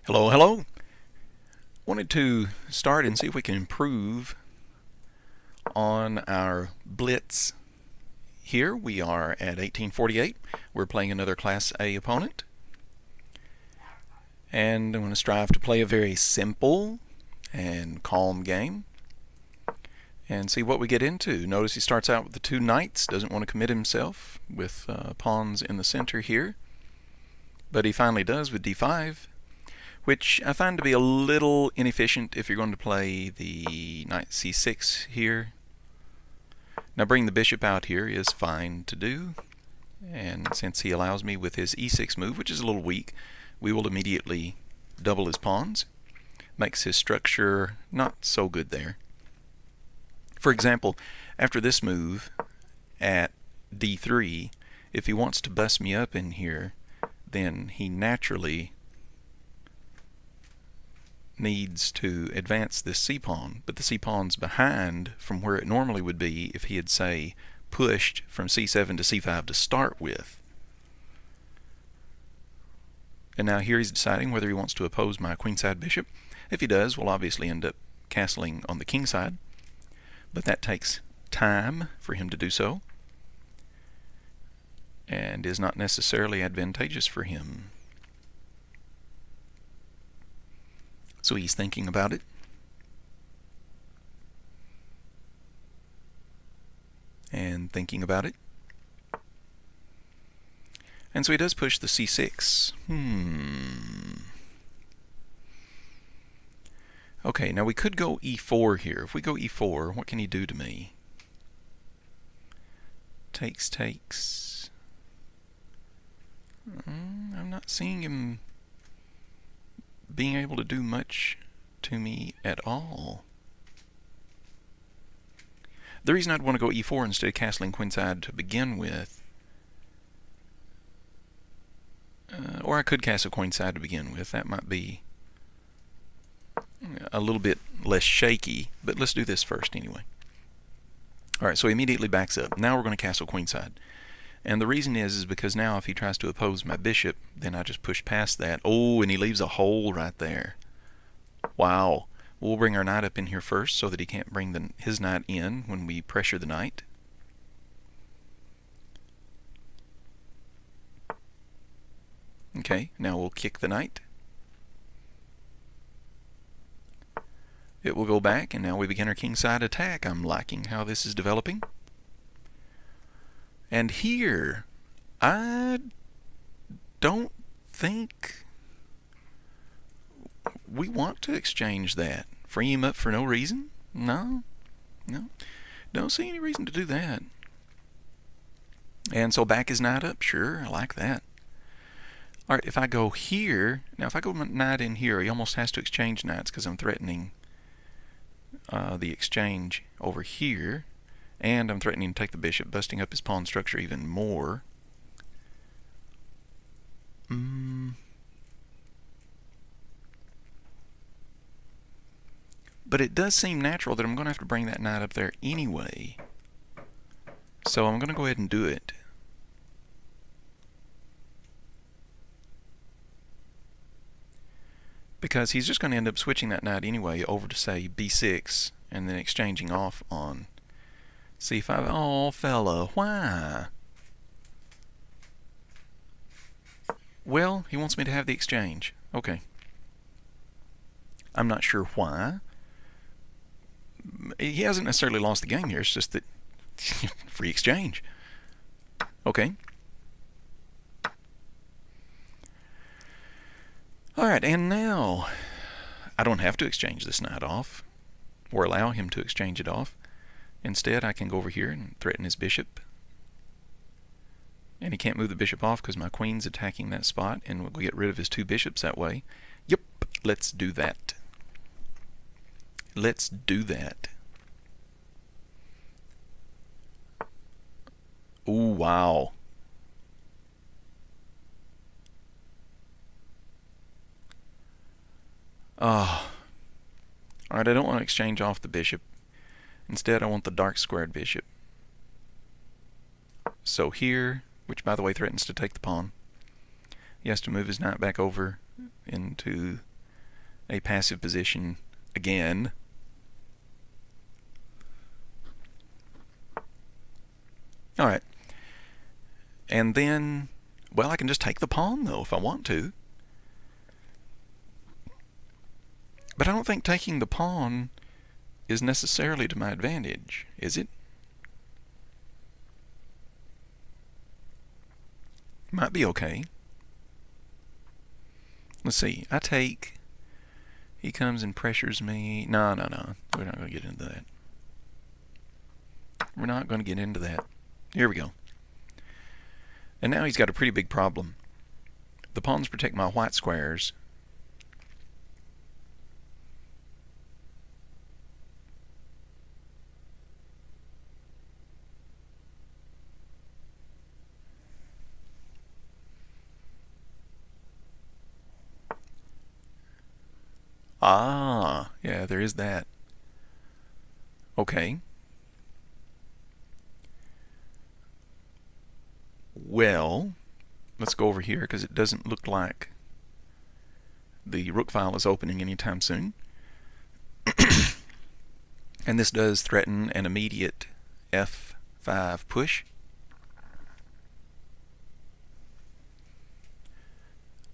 Hello, hello. Wanted to start and see if we can improve on our blitz. Here we are at 1848. We're playing another Class A opponent. And I'm going to strive to play a very simple and calm game and see what we get into. Notice he starts out with the two knights, doesn't want to commit himself with pawns in the center here. But he finally does with d5, which I find to be a little inefficient if you're going to play the knight c6 here. Now bring the bishop out here is fine to do, and since he allows me with his e6 move, which is a little weak, we will immediately double his pawns. Makes his structure not so good there. For example, after this move at d3, if he wants to bust me up in here, then he naturally needs to advance this c-pawn, but the c-pawn's behind from where it normally would be if he had, say, pushed from c7 to c5 to start with. And now here he's deciding whether he wants to oppose my queenside bishop. If he does, we'll obviously end up castling on the king side, but that takes time for him to do so and is not necessarily advantageous for him. So he's thinking about it. And thinking about it. And so he does push the c6. Okay, now we could go e4 here. If we go e4, what can he do to me? Takes. I'm not seeing him being able to do much to me at all. The reason I'd want to go e4 instead of castling queenside to begin with, or I could castle queenside to begin with, that might be a little bit less shaky, but let's do this first anyway. Alright, so he immediately backs up. Now we're going to castle queenside. And the reason is because now if he tries to oppose my bishop, then I just push past that. Oh, and he leaves a hole right there. Wow. We'll bring our knight up in here first so that he can't bring his knight in when we pressure the knight. Okay, now we'll kick the knight. It will go back, and now we begin our kingside attack. I'm liking how this is developing. And here, I don't think we want to exchange that. Free him up for no reason? No. Don't see any reason to do that. And so back his knight up? Sure, I like that. Alright, if I go here, now if I go knight in here, he almost has to exchange knights because I'm threatening the exchange over here. And I'm threatening to take the bishop, busting up his pawn structure even more. But it does seem natural that I'm going to have to bring that knight up there anyway. So I'm going to go ahead and do it. Because he's just going to end up switching that knight anyway over to, say, b6, and then exchanging off on c5. Oh, fella, why? Well, he wants me to have the exchange. Okay. I'm not sure why. He hasn't necessarily lost the game here. It's just that free exchange. Okay. Alright, and now I don't have to exchange this knight off or allow him to exchange it off. Instead, I can go over here and threaten his bishop. And he can't move the bishop off because my queen's attacking that spot, and we'll get rid of his two bishops that way. Yep, let's do that. Let's do that. Ooh, wow. Oh. Alright, I don't want to exchange off the bishop. Instead, I want the dark squared bishop. So here, which by the way threatens to take the pawn, he has to move his knight back over into a passive position again. Alright. And then, well, I can just take the pawn, though, if I want to. But I don't think taking the pawn is necessarily to my advantage, is it? Might be okay. Let's see. I take... He comes and pressures me. No. We're not going to get into that. We're not going to get into that. Here we go. And now he's got a pretty big problem. The pawns protect my white squares. Ah, yeah, there is that. Okay. Well, let's go over here because it doesn't look like the rook file is opening anytime soon. And this does threaten an immediate f5 push.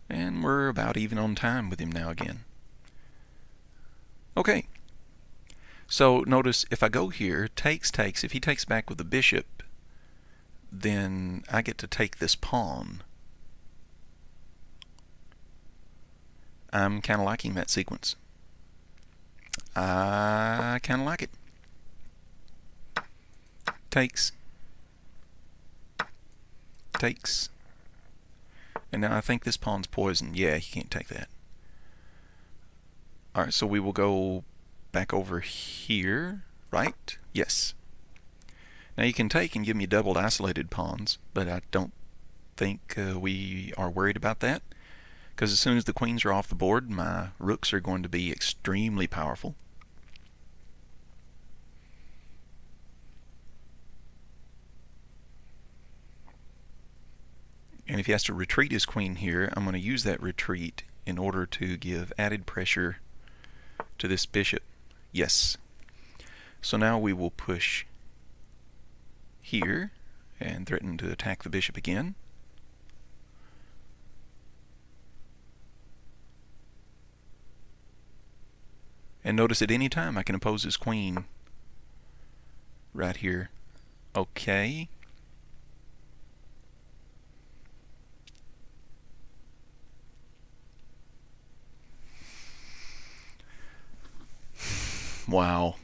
And we're about even on time with him now again. Okay. So notice if I go here, takes. If he takes back with the bishop, then I get to take this pawn. I'm kind of liking that sequence. I kind of like it. Takes. And now I think this pawn's poisoned. Yeah, he can't take that. Alright, so we will go back over here, right? Yes. Now you can take and give me doubled isolated pawns, but I don't think we are worried about that, because as soon as the queens are off the board, my rooks are going to be extremely powerful. And if he has to retreat his queen here, I'm going to use that retreat in order to give added pressure to this bishop. Yes. So now we will push here and threaten to attack the bishop again. And notice at any time I can oppose his queen right here. Okay. Wow.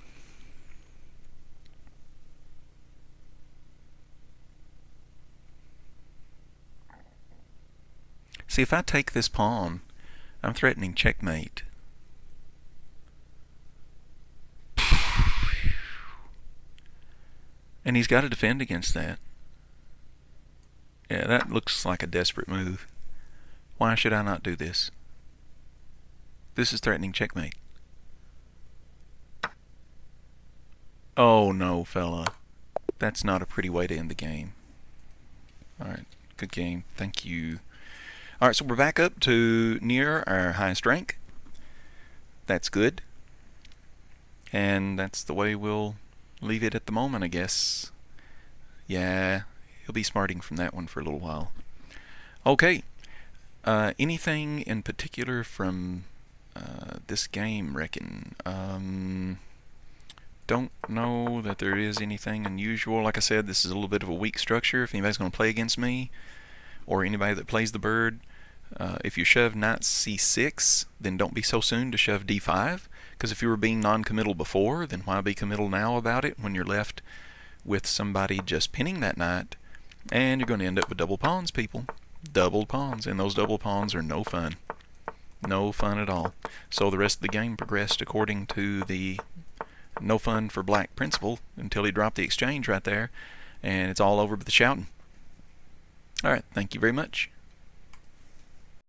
See, if I take this pawn, I'm threatening checkmate. And he's got to defend against that. Yeah, that looks like a desperate move. Why should I not do this? This is threatening checkmate. Oh no, fella. That's not a pretty way to end the game. Alright, good game. Thank you. Alright, so we're back up to near our highest rank. That's good. And that's the way we'll leave it at the moment, I guess. Yeah, he'll be smarting from that one for a little while. Okay. Anything in particular from this game, reckon? Don't know that there is anything unusual. Like I said, this is a little bit of a weak structure. If anybody's going to play against me, or anybody that plays the bird, if you shove knight c6, then don't be so soon to shove d5, because if you were being non-committal before, then why be committal now about it when you're left with somebody just pinning that knight, and you're going to end up with double pawns, people. Double pawns, and those double pawns are no fun. No fun at all. So the rest of the game progressed according to the no fun for black principle until he dropped the exchange right there, and it's all over with the shouting. Alright, thank you very much.